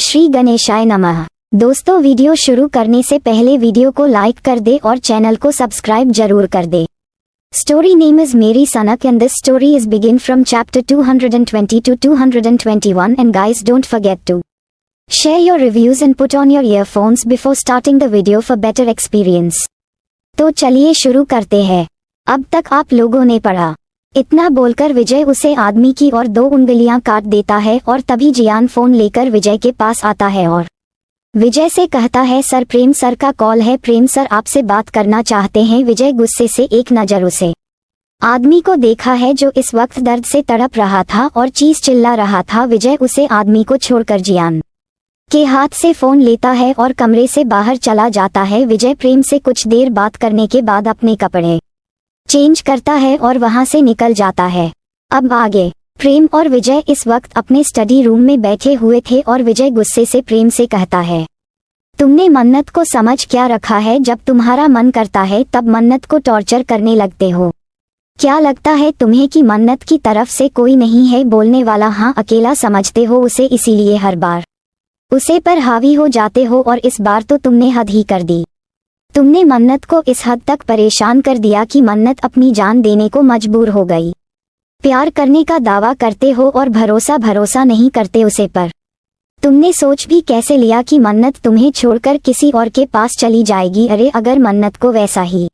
श्री गणेशाय नमः। दोस्तों, वीडियो शुरू करने से पहले वीडियो को लाइक कर दे और चैनल को सब्सक्राइब जरूर कर दे। स्टोरी नेम इज मेरी सनक and this story is begin from chapter 220 to 221 and guys don't forget to share your reviews and put on your earphones before starting the video for better experience। तो चलिए शुरू करते हैं। अब तक आप लोगों ने पढ़ा। इतना बोलकर विजय उसे आदमी की और 2 उंगलियां काट देता है और तभी जियान फोन लेकर विजय के पास आता है और विजय से कहता है, सर प्रेम सर का कॉल है, प्रेम सर आपसे बात करना चाहते हैं। विजय गुस्से से एक नजर उसे आदमी को देखा है जो इस वक्त दर्द से तड़प रहा था और चीज चिल्ला रहा था। विजय उसे आदमी को छोड़कर जियान के हाथ से फोन लेता है और कमरे से बाहर चला जाता है। विजय प्रेम से कुछ देर बात करने के बाद अपने कपड़े चेंज करता है और वहां से निकल जाता है। अब आगे प्रेम और विजय इस वक्त अपने स्टडी रूम में बैठे हुए थे और विजय गुस्से से प्रेम से कहता है, तुमने मन्नत को समझ क्या रखा है? जब तुम्हारा मन करता है तब मन्नत को टॉर्चर करने लगते हो। क्या लगता है तुम्हें कि मन्नत की तरफ से कोई नहीं है बोलने वाला? हाँ, अकेला समझते हो उसे, इसीलिए हर बार उसे पर हावी हो जाते हो और इस बार तो तुमने हद ही कर दी। तुमने मन्नत को इस हद तक परेशान कर दिया कि मन्नत अपनी जान देने को मजबूर हो गई। प्यार करने का दावा करते हो और भरोसा नहीं करते उसे पर। तुमने सोच भी कैसे लिया कि मन्नत तुम्हें छोड़कर किसी और के पास चली जाएगी? अरे अगर मन्नत को वैसा ही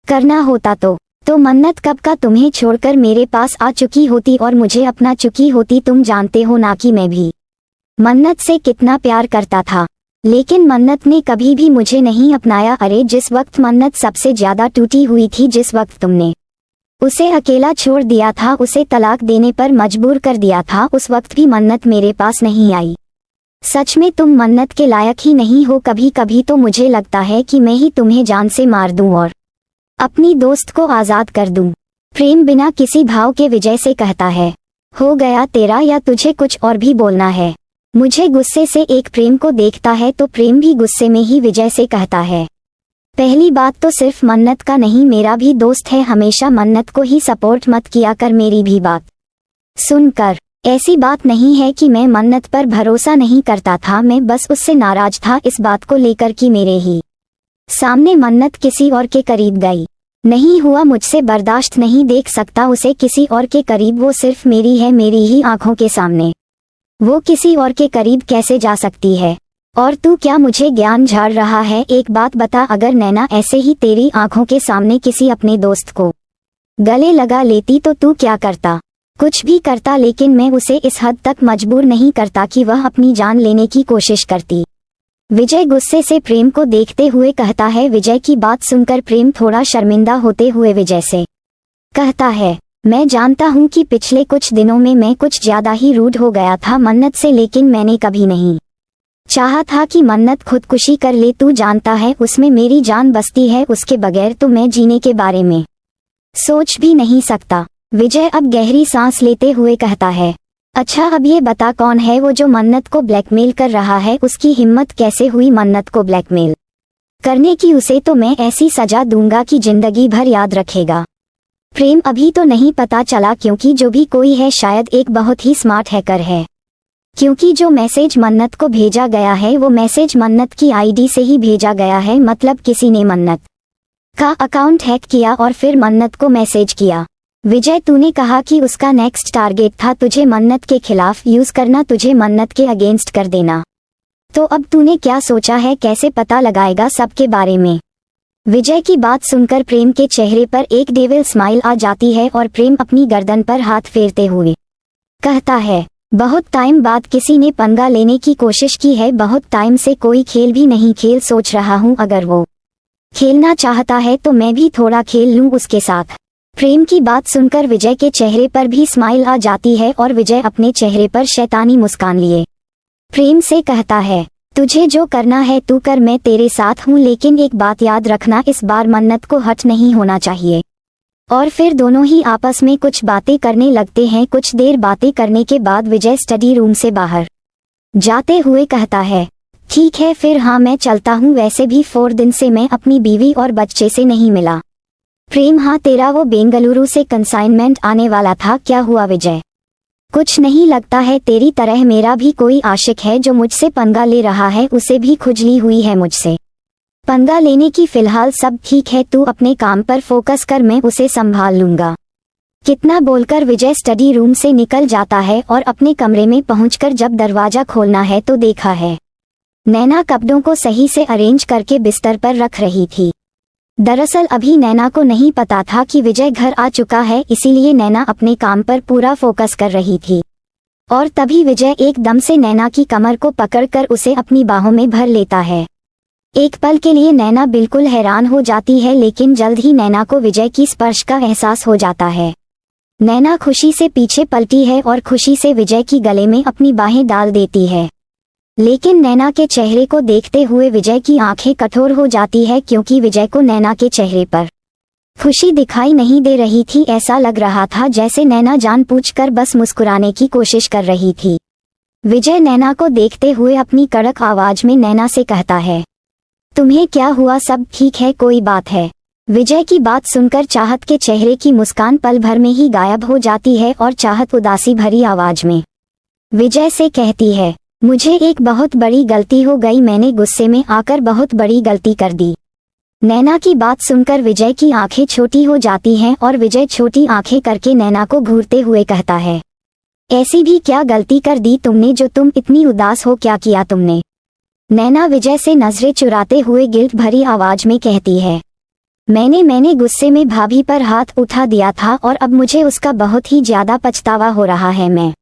करना होता तो मन्नत कब का तुम्हें छोड़कर मेरे पास आ चुकी होती और मुझे अपना चुकी होती। तुम जानते हो ना कि मैं भी मन्नत से कितना प्यार करता था, लेकिन मन्नत ने कभी भी मुझे नहीं अपनाया। अरे जिस वक्त मन्नत सबसे ज्यादा टूटी हुई थी, जिस वक्त तुमने उसे अकेला छोड़ दिया था, उसे तलाक देने पर मजबूर कर दिया था, उस वक्त भी मन्नत मेरे पास नहीं आई। सच में तुम मन्नत के लायक ही नहीं हो। कभी कभी तो मुझे लगता है कि मैं ही तुम्हें जान से मार दूं और अपनी दोस्त को आजाद कर दूं। प्रेम बिना किसी भाव के विजय से कहता है, हो गया तेरा या तुझे कुछ और भी बोलना है? मुझे गुस्से से एक प्रेम को देखता है तो प्रेम भी गुस्से में ही विजय से कहता है, पहली बात तो सिर्फ मन्नत का नहीं, मेरा भी दोस्त है, हमेशा मन्नत को ही सपोर्ट मत किया कर। मेरी भी बात सुनकर ऐसी बात नहीं है कि मैं मन्नत पर भरोसा नहीं करता था, मैं बस उससे नाराज था इस बात को लेकर कि मेरे ही सामने मन्नत किसी और के करीब गई। नहीं हुआ मुझसे, बर्दाश्त नहीं देख सकता उसे किसी और के करीब। वो सिर्फ मेरी है, मेरी ही आंखों के सामने वो किसी और के करीब कैसे जा सकती है? और तू क्या मुझे ज्ञान झाड़ रहा है? एक बात बता, अगर नैना ऐसे ही तेरी आंखों के सामने किसी अपने दोस्त को गले लगा लेती तो तू क्या करता? कुछ भी करता, लेकिन मैं उसे इस हद तक मजबूर नहीं करता कि वह अपनी जान लेने की कोशिश करती। विजय गुस्से से प्रेम को देखते हुए कहता है। विजय की बात सुनकर प्रेम थोड़ा शर्मिंदा होते हुए विजय से कहता है, मैं जानता हूँ कि पिछले कुछ दिनों में मैं कुछ ज्यादा ही रूड हो गया था मन्नत से, लेकिन मैंने कभी नहीं चाहा था कि मन्नत खुदकुशी कर ले। तू जानता है उसमें मेरी जान बसती है, उसके बगैर तो मैं जीने के बारे में सोच भी नहीं सकता। विजय अब गहरी सांस लेते हुए कहता है, अच्छा अब ये बता, कौन है वो जो मन्नत को ब्लैकमेल कर रहा है? उसकी हिम्मत कैसे हुई मन्नत को ब्लैकमेल करने की? उसे तो मैं ऐसी सजा दूंगा कि जिंदगी भर याद रखेगा। प्रेम अभी तो नहीं पता चला, क्योंकि जो भी कोई है शायद एक बहुत ही स्मार्ट हैकर है, क्योंकि जो मैसेज मन्नत को भेजा गया है वो मैसेज मन्नत की आईडी से ही भेजा गया है। मतलब किसी ने मन्नत का अकाउंट हैक किया और फिर मन्नत को मैसेज किया। विजय, तूने कहा कि उसका नेक्स्ट टारगेट था तुझे मन्नत के खिलाफ यूज करना, तुझे मन्नत के अगेंस्ट कर देना। तो अब तूने क्या सोचा है, कैसे पता लगाएगा सबके बारे में? विजय की बात सुनकर प्रेम के चेहरे पर एक डेविल स्माइल आ जाती है और प्रेम अपनी गर्दन पर हाथ फेरते हुए कहता है, बहुत टाइम बाद किसी ने पंगा लेने की कोशिश की है, बहुत टाइम से कोई खेल भी नहीं खेल सोच रहा हूँ, अगर वो खेलना चाहता है तो मैं भी थोड़ा खेल लूँ उसके साथ। प्रेम की बात सुनकर विजय के चेहरे पर भी स्माइल आ जाती है और विजय अपने चेहरे पर शैतानी मुस्कान लिए प्रेम से कहता है, तुझे जो करना है तू कर, मैं तेरे साथ हूँ, लेकिन एक बात याद रखना, इस बार मन्नत को हट नहीं होना चाहिए। और फिर दोनों ही आपस में कुछ बातें करने लगते हैं। कुछ देर बातें करने के बाद विजय स्टडी रूम से बाहर जाते हुए कहता है, ठीक है फिर, हाँ मैं चलता हूँ, वैसे भी 4 दिन से मैं अपनी बीवी और बच्चे से नहीं मिला। प्रेम, हाँ तेरा वो बेंगलुरु से कंसाइनमेंट आने वाला था, क्या हुआ? विजय कुछ नहीं लगता है तेरी तरह मेरा भी कोई आशिक है जो मुझसे पंगा ले रहा है, उसे भी खुजली हुई है मुझसे पंगा लेने की। फिलहाल सब ठीक है, तू अपने काम पर फोकस कर, मैं उसे संभाल लूंगा। कितना बोलकर विजय स्टडी रूम से निकल जाता है और अपने कमरे में पहुंचकर जब दरवाजा खोलना है तो देखा है नैना कपड़ों को सही से अरेंज करके बिस्तर पर रख रही थी। दरअसल अभी नैना को नहीं पता था कि विजय घर आ चुका है, इसीलिए नैना अपने काम पर पूरा फोकस कर रही थी। और तभी विजय एकदम से नैना की कमर को पकड़कर उसे अपनी बाहों में भर लेता है। एक पल के लिए नैना बिल्कुल हैरान हो जाती है, लेकिन जल्द ही नैना को विजय की स्पर्श का एहसास हो जाता है। नैना खुशी से पीछे पलटी है और खुशी से विजय की गले में अपनी बाहें डाल देती है। लेकिन नैना के चेहरे को देखते हुए विजय की आंखें कठोर हो जाती है, क्योंकि विजय को नैना के चेहरे पर खुशी दिखाई नहीं दे रही थी। ऐसा लग रहा था जैसे नैना जानबूझकर बस मुस्कुराने की कोशिश कर रही थी। विजय नैना को देखते हुए अपनी कड़क आवाज में नैना से कहता है, तुम्हें क्या हुआ, सब ठीक है, कोई बात है? विजय की बात सुनकर चाहत के चेहरे की मुस्कान पल भर में ही गायब हो जाती है और चाहत उदासी भरी आवाज में विजय से कहती है, मुझे एक बहुत बड़ी गलती हो गई, मैंने गुस्से में आकर बहुत बड़ी गलती कर दी। नैना की बात सुनकर विजय की आंखें छोटी हो जाती हैं और विजय छोटी आंखें करके नैना को घूरते हुए कहता है, ऐसी भी क्या गलती कर दी तुमने जो तुम इतनी उदास हो, क्या किया तुमने? नैना विजय से नजरें चुराते हुए गिल्ट भरी आवाज में कहती है, मैंने गुस्से में भाभी पर हाथ उठा दिया था और अब मुझे उसका बहुत ही ज्यादा पछतावा हो रहा है। मैं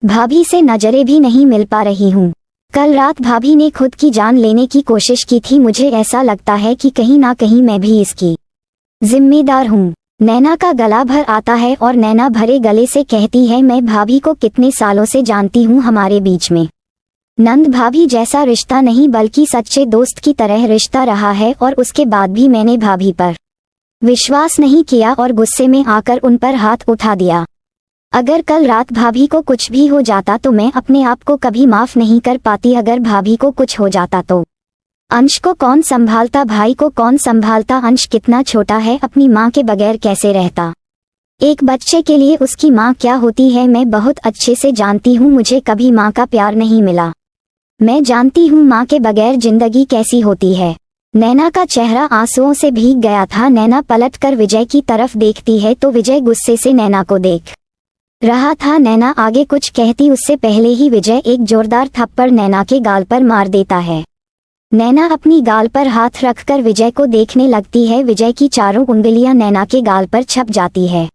भाभी से नजरें भी नहीं मिल पा रही हूँ। कल रात भाभी ने खुद की जान लेने की कोशिश की थी, मुझे ऐसा लगता है कि कहीं ना कहीं मैं भी इसकी जिम्मेदार हूँ। नैना का गला भर आता है और नैना भरे गले से कहती है, मैं भाभी को कितने सालों से जानती हूँ, हमारे बीच में नंद भाभी जैसा रिश्ता नहीं बल्कि सच्चे दोस्त की तरह रिश्ता रहा है, और उसके बाद भी मैंने भाभी पर विश्वास नहीं किया और गुस्से में आकर उन पर हाथ उठा दिया। अगर कल रात भाभी को कुछ भी हो जाता तो मैं अपने आप को कभी माफ नहीं कर पाती। अगर भाभी को कुछ हो जाता तो अंश को कौन संभालता, भाई को कौन संभालता? अंश कितना छोटा है, अपनी माँ के बगैर कैसे रहता? एक बच्चे के लिए उसकी माँ क्या होती है मैं बहुत अच्छे से जानती हूँ। मुझे कभी माँ का प्यार नहीं मिला, मैं जानती हूँ माँ के बगैर जिंदगी कैसी होती है। नैना का चेहरा आंसुओं से भीग गया था। नैना पलटकर विजय की तरफ देखती है तो विजय गुस्से से नैना को देख रहा था। नैना आगे कुछ कहती उससे पहले ही विजय एक जोरदार थप्पड़ नैना के गाल पर मार देता है। नैना अपनी गाल पर हाथ रखकर विजय को देखने लगती है। विजय की चारों उंगलियां नैना के गाल पर छप जाती है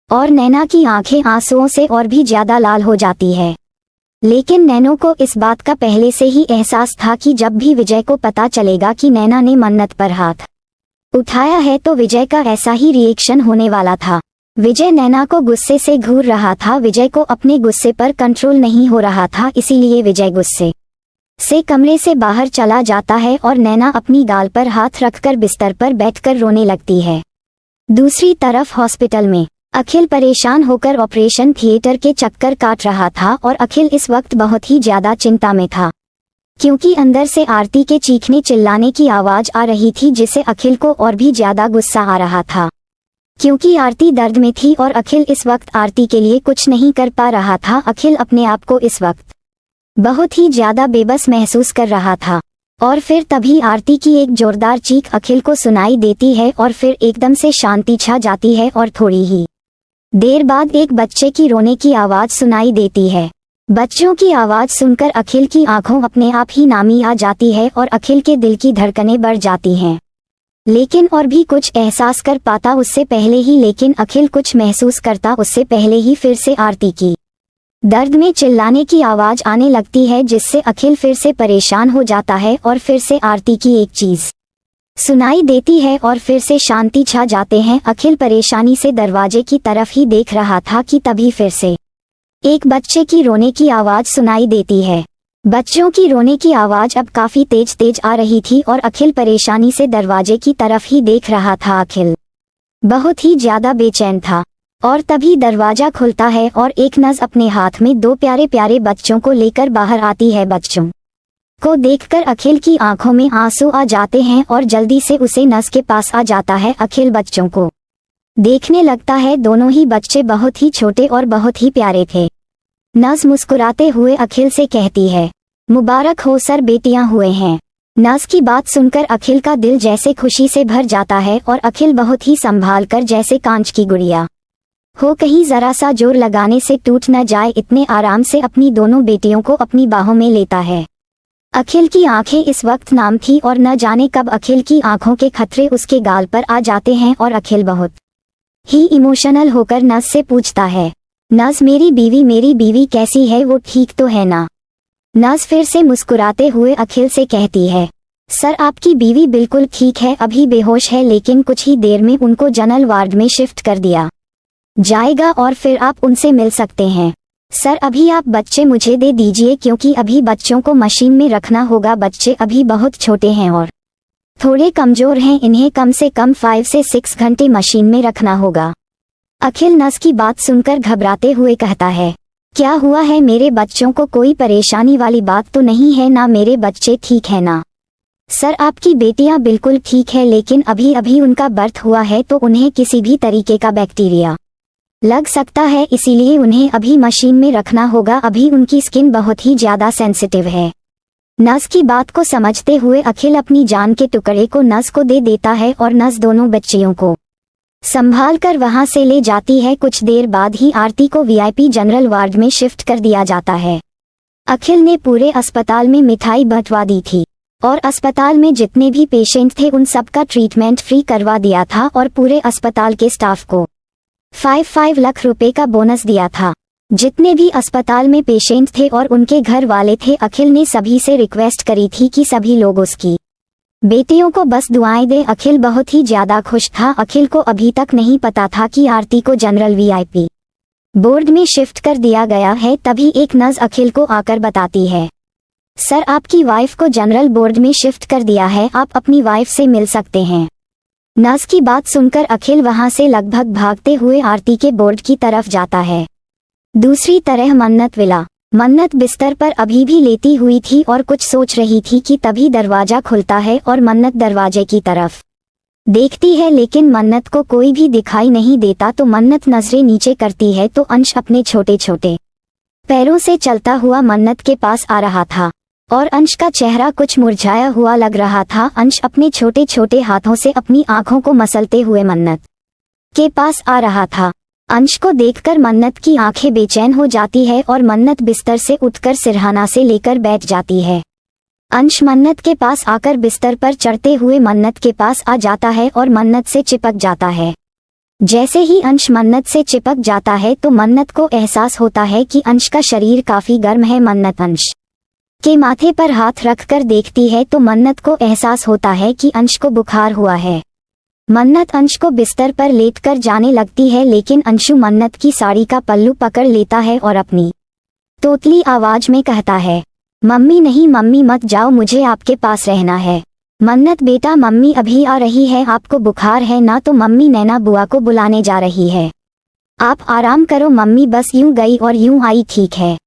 और नैना की आंखें आंसुओं से और भी ज्यादा लाल हो जाती है। लेकिन नैनो को इस बात का पहले से ही एहसास था कि जब भी विजय को पता चलेगा कि नैना ने मन्नत पर हाथ उठाया है तो विजय का ऐसा ही रिएक्शन होने वाला था। विजय नैना को गुस्से से घूर रहा था। विजय को अपने गुस्से पर कंट्रोल नहीं हो रहा था, इसीलिए विजय गुस्से से कमरे से बाहर चला जाता है और नैना अपनी गाल पर हाथ रखकर बिस्तर पर बैठकर रोने लगती है। दूसरी तरफ हॉस्पिटल में अखिल परेशान होकर ऑपरेशन थिएटर के चक्कर काट रहा था और अखिल इस वक्त बहुत ही ज्यादा चिंता में था, क्योंकि अंदर से आरती के चीखने चिल्लाने की आवाज आ रही थी, जिससे अखिल को और भी ज्यादा गुस्सा आ रहा था। क्योंकि आरती दर्द में थी और अखिल इस वक्त आरती के लिए कुछ नहीं कर पा रहा था। अखिल अपने आप को इस वक्त बहुत ही ज्यादा बेबस महसूस कर रहा था। और फिर तभी आरती की एक जोरदार चीख अखिल को सुनाई देती है और फिर एकदम से शांति छा जाती है और थोड़ी ही देर बाद एक बच्चे की रोने की आवाज सुनाई देती है। बच्चों की आवाज सुनकर अखिल की आंखों अपने आप ही नामी आ जाती है और अखिल के दिल की धड़कनें बढ़ जाती हैं। लेकिन और भी कुछ एहसास कर पाता उससे पहले ही, लेकिन अखिल कुछ महसूस करता उससे पहले ही फिर से आरती की दर्द में चिल्लाने की आवाज आने लगती है, जिससे अखिल फिर से परेशान हो जाता है और फिर से आरती की एक चीज सुनाई देती है और फिर से शांति छा जाते हैं। अखिल परेशानी से दरवाजे की तरफ ही देख रहा था कि तभी फिर से एक बच्चे की रोने की आवाज सुनाई देती है। बच्चों की रोने की आवाज अब काफी तेज तेज आ रही थी और अखिल परेशानी से दरवाजे की तरफ ही देख रहा था। अखिल बहुत ही ज्यादा बेचैन था और तभी दरवाजा खुलता है और एक नर्स अपने हाथ में दो प्यारे प्यारे बच्चों को लेकर बाहर आती है। बच्चों को देखकर अखिल की आंखों में आंसू आ जाते हैं और जल्दी से उसे नर्स के पास आ जाता है। अखिल बच्चों को देखने लगता है। दोनों ही बच्चे बहुत ही छोटे और बहुत ही प्यारे थे। नज मुस्कुराते हुए अखिल से कहती है, मुबारक हो सर, बेटियां हुए हैं। नज की बात सुनकर अखिल का दिल जैसे खुशी से भर जाता है और अखिल बहुत ही संभाल कर जैसे कांच की गुड़िया हो, कहीं जरा सा जोर लगाने से टूट न जाए, इतने आराम से अपनी दोनों बेटियों को अपनी बाहों में लेता है। अखिल की आंखें इस वक्त नाम थी और न जाने कब अखिल की आंखों के खतरे उसके गाल पर आ जाते हैं और अखिल बहुत ही इमोशनल होकर नज से पूछता है, नज मेरी बीवी कैसी है, वो ठीक तो है ना? नज फिर से मुस्कुराते हुए अखिल से कहती है, सर आपकी बीवी बिल्कुल ठीक है, अभी बेहोश है लेकिन कुछ ही देर में उनको जनरल वार्ड में शिफ्ट कर दिया जाएगा और फिर आप उनसे मिल सकते हैं। सर अभी आप बच्चे मुझे दे दीजिए क्योंकि अभी बच्चों को मशीन में रखना होगा, बच्चे अभी बहुत छोटे हैं और थोड़े कमजोर हैं, इन्हें कम से कम 5 से 6 घंटे मशीन में रखना होगा। अखिल नस की बात सुनकर घबराते हुए कहता है, क्या हुआ है, मेरे बच्चों को कोई परेशानी वाली बात तो नहीं है ना? मेरे बच्चे ठीक है ना? सर आपकी बेटियां बिल्कुल ठीक है लेकिन अभी अभी उनका बर्थ हुआ है तो उन्हें किसी भी तरीके का बैक्टीरिया लग सकता है, इसीलिए उन्हें अभी मशीन में रखना होगा, अभी उनकी स्किन बहुत ही ज्यादा सेंसिटिव है। नस की बात को समझते हुए अखिल अपनी जान के टुकड़े को नस को दे देता है और नस दोनों बच्चियों को संभाल कर वहां से ले जाती है। कुछ देर बाद ही आरती को वीआईपी जनरल वार्ड में शिफ्ट कर दिया जाता है। अखिल ने पूरे अस्पताल में मिठाई बंटवा दी थी और अस्पताल में जितने भी पेशेंट थे उन सबका ट्रीटमेंट फ्री करवा दिया था और पूरे अस्पताल के स्टाफ को 5 लाख रुपए का बोनस दिया था। जितने भी अस्पताल में पेशेंट थे और उनके घर वाले थे, अखिल ने सभी से रिक्वेस्ट करी थी कि सभी लोग उसकी बेटियों को बस दुआएं दें। अखिल बहुत ही ज्यादा खुश था। अखिल को अभी तक नहीं पता था कि आरती को जनरल वीआईपी बोर्ड में शिफ्ट कर दिया गया है। तभी एक नर्स अखिल को आकर बताती है, सर आपकी वाइफ को जनरल बोर्ड में शिफ्ट कर दिया है, आप अपनी वाइफ से मिल सकते हैं। नर्स की बात सुनकर अखिल वहां से लगभग भागते हुए आरती के बोर्ड की तरफ जाता है। दूसरी तरह मन्नत बिस्तर पर अभी भी लेटी हुई थी और कुछ सोच रही थी कि तभी दरवाजा खुलता है और मन्नत दरवाजे की तरफ देखती है लेकिन मन्नत को कोई भी दिखाई नहीं देता। तो मन्नत नजरें नीचे करती है तो अंश अपने छोटे छोटे पैरों से चलता हुआ मन्नत के पास आ रहा था और अंश का चेहरा कुछ मुरझाया हुआ लग रहा था। अंश अपने छोटे छोटे हाथों से अपनी आंखों को मसलते हुए मन्नत के पास आ रहा था। अंश को देखकर मन्नत की आंखें बेचैन हो जाती है और मन्नत बिस्तर से उठकर सिरहाना से लेकर बैठ जाती है। अंश मन्नत के पास आकर बिस्तर पर चढ़ते हुए मन्नत के पास आ जाता है और मन्नत से चिपक जाता है। जैसे ही अंश मन्नत से चिपक जाता है तो मन्नत को एहसास होता है कि अंश का शरीर काफी गर्म है। मन्नत अंश के माथे पर हाथ रखकर देखती है तो मन्नत को एहसास होता है कि अंश को बुखार हुआ है। मन्नत अंश को बिस्तर पर लेटकर जाने लगती है लेकिन अंशु मन्नत की साड़ी का पल्लू पकड़ लेता है और अपनी तोतली आवाज में कहता है, मम्मी नहीं, मम्मी मत जाओ, मुझे आपके पास रहना है। मन्नत बेटा, मम्मी अभी आ रही है, आपको बुखार है ना? तो मम्मी नैना बुआ को बुलाने जा रही है, आप आराम करो। मम्मी बस यूं गई और यूं आई, ठीक है।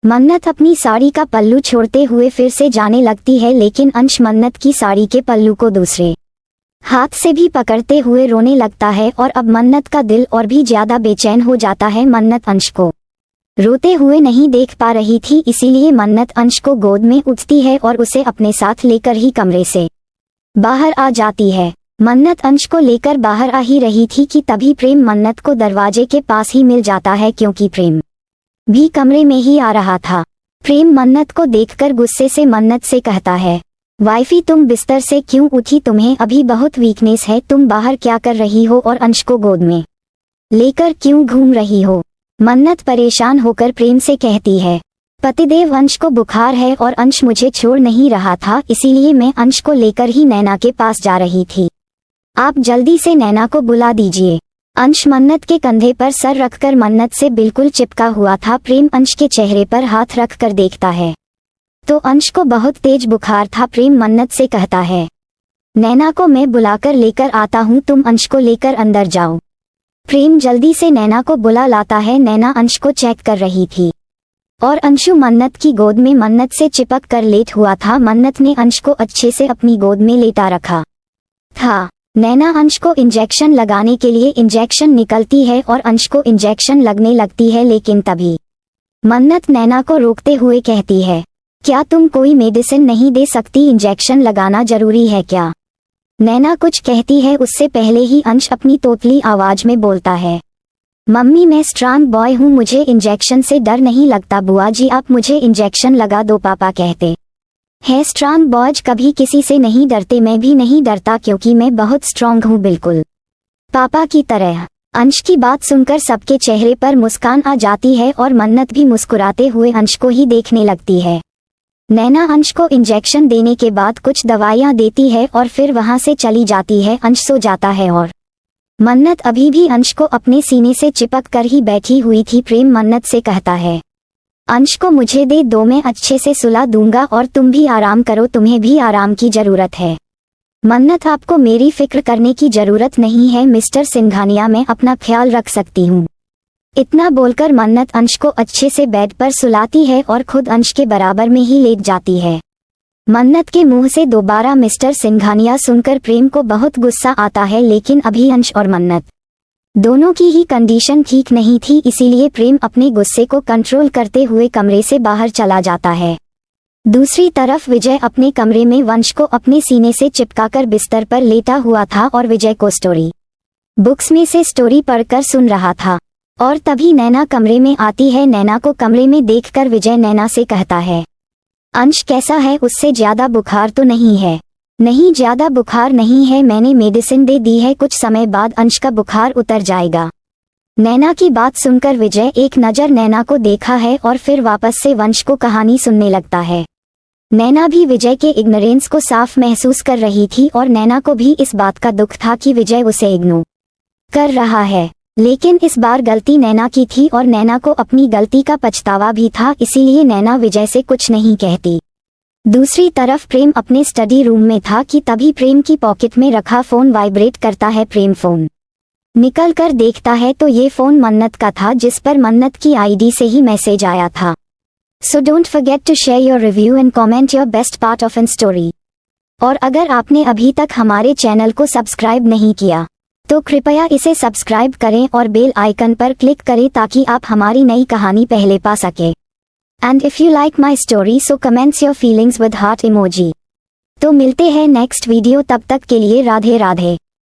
मन्नत अपनी साड़ी का पल्लू छोड़ते हुए फिर से जाने लगती है लेकिन अंश मन्नत की साड़ी के पल्लू को दूसरे हाथ से भी पकड़ते हुए रोने लगता है और अब मन्नत का दिल और भी ज्यादा बेचैन हो जाता है। मन्नत अंश को रोते हुए नहीं देख पा रही थी, इसीलिए मन्नत अंश को गोद में उठती है और उसे अपने साथ लेकर ही कमरे से बाहर आ जाती है। मन्नत अंश को लेकर बाहर आ ही रही थी कि तभी प्रेम मन्नत को दरवाजे के पास ही मिल जाता है क्योंकि प्रेम भी कमरे में ही आ रहा था। प्रेम मन्नत को देखकर गुस्से से मन्नत से कहता है, वाइफी तुम बिस्तर से क्यों उठी? तुम्हें अभी बहुत वीकनेस है, तुम बाहर क्या कर रही हो और अंश को गोद में लेकर क्यों घूम रही हो? मन्नत परेशान होकर प्रेम से कहती है, पतिदेव अंश को बुखार है और अंश मुझे छोड़ नहीं रहा था, इसीलिए मैं अंश को लेकर ही नैना के पास जा रही थी। आप जल्दी से नैना को बुला दीजिए। अंश मन्नत के कंधे पर सर रखकर मन्नत से बिल्कुल चिपका हुआ था। प्रेम अंश के चेहरे पर हाथ रखकर देखता है तो अंश को बहुत तेज बुखार था। प्रेम मन्नत से कहता है, नैना को मैं बुलाकर लेकर आता हूँ, तुम अंश को लेकर अंदर जाओ। प्रेम जल्दी से नैना को बुला लाता है। नैना अंश को चेक कर रही थी और अंशु मन्नत की गोद में मन्नत से चिपक कर लेट हुआ था। मन्नत ने अंश को अच्छे से अपनी गोद में लेटा रखा था। नैना अंश को इंजेक्शन लगाने के लिए इंजेक्शन निकलती है और अंश को इंजेक्शन लगने लगती है लेकिन तभी मन्नत नैना को रोकते हुए कहती है, क्या तुम कोई मेडिसिन नहीं दे सकती, इंजेक्शन लगाना जरूरी है क्या? नैना कुछ कहती है उससे पहले ही अंश अपनी तोतली आवाज में बोलता है, मम्मी मैं स्ट्रांग बॉय हूँ, मुझे इंजेक्शन से डर नहीं लगता। बुआ जी आप मुझे इंजेक्शन लगा दो, पापा कहते है स्ट्रांग बॉयज कभी किसी से नहीं डरते, मैं भी नहीं डरता क्योंकि मैं बहुत स्ट्रांग हूँ, बिल्कुल पापा की तरह। अंश की बात सुनकर सबके चेहरे पर मुस्कान आ जाती है और मन्नत भी मुस्कुराते हुए अंश को ही देखने लगती है। नैना अंश को इंजेक्शन देने के बाद कुछ दवाइयाँ देती है और फिर वहाँ से चली जाती है। अंश सो जाता है और मन्नत अभी भी अंश को अपने सीने से चिपक कर ही बैठी हुई थी। प्रेम मन्नत से कहता है, अंश को मुझे दे दो, मैं अच्छे से सुला दूंगा और तुम भी आराम करो, तुम्हें भी आराम की जरूरत है। मन्नत आपको मेरी फिक्र करने की जरूरत नहीं है मिस्टर सिंघानिया, मैं अपना ख्याल रख सकती हूँ। इतना बोलकर मन्नत अंश को अच्छे से बेड पर सुलाती है और खुद अंश के बराबर में ही लेट जाती है। मन्नत के मुंह से दोबारा मिस्टर सिंघानिया सुनकर प्रेम को बहुत गुस्सा आता है, लेकिन अभी अंश और मन्नत दोनों की ही कंडीशन ठीक नहीं थी, इसीलिए प्रेम अपने गुस्से को कंट्रोल करते हुए कमरे से बाहर चला जाता है। दूसरी तरफ विजय अपने कमरे में वंश को अपने सीने से चिपकाकर बिस्तर पर लेटा हुआ था और विजय को स्टोरी बुक्स में से स्टोरी पढ़कर सुन रहा था। और तभी नैना कमरे में आती है। नैना को कमरे में देखकर विजय नैना से कहता है, अंश कैसा है, उससे ज्यादा बुखार तो नहीं है? नहीं ज्यादा बुखार नहीं है, मैंने मेडिसिन दे दी है, कुछ समय बाद अंश का बुखार उतर जाएगा। नैना की बात सुनकर विजय एक नज़र नैना को देखा है और फिर वापस से वंश को कहानी सुनने लगता है। नैना भी विजय के इग्नोरेंस को साफ महसूस कर रही थी और नैना को भी इस बात का दुख था कि विजय उसे इग्नोर कर रहा है, लेकिन इस बार गलती नैना की थी और नैना को अपनी गलती का पछतावा भी था, इसीलिए नैना विजय से कुछ नहीं कहती। दूसरी तरफ प्रेम अपने स्टडी रूम में था कि तभी प्रेम की पॉकेट में रखा फोन वाइब्रेट करता है। प्रेम फोन निकल कर देखता है तो ये फोन मन्नत का था, जिस पर मन्नत की आईडी से ही मैसेज आया था। So don't forget to share your review and comment your best part of an story. और अगर आपने अभी तक हमारे चैनल को सब्सक्राइब नहीं किया तो कृपया इसे सब्सक्राइब करें और बेल आइकन पर क्लिक करें ताकि आप हमारी नई कहानी पहले पा सके। And if you like my story so comments your feelings with heart emoji. तो मिलते हैं नेक्स्ट वीडियो, तब तक के लिए राधे राधे।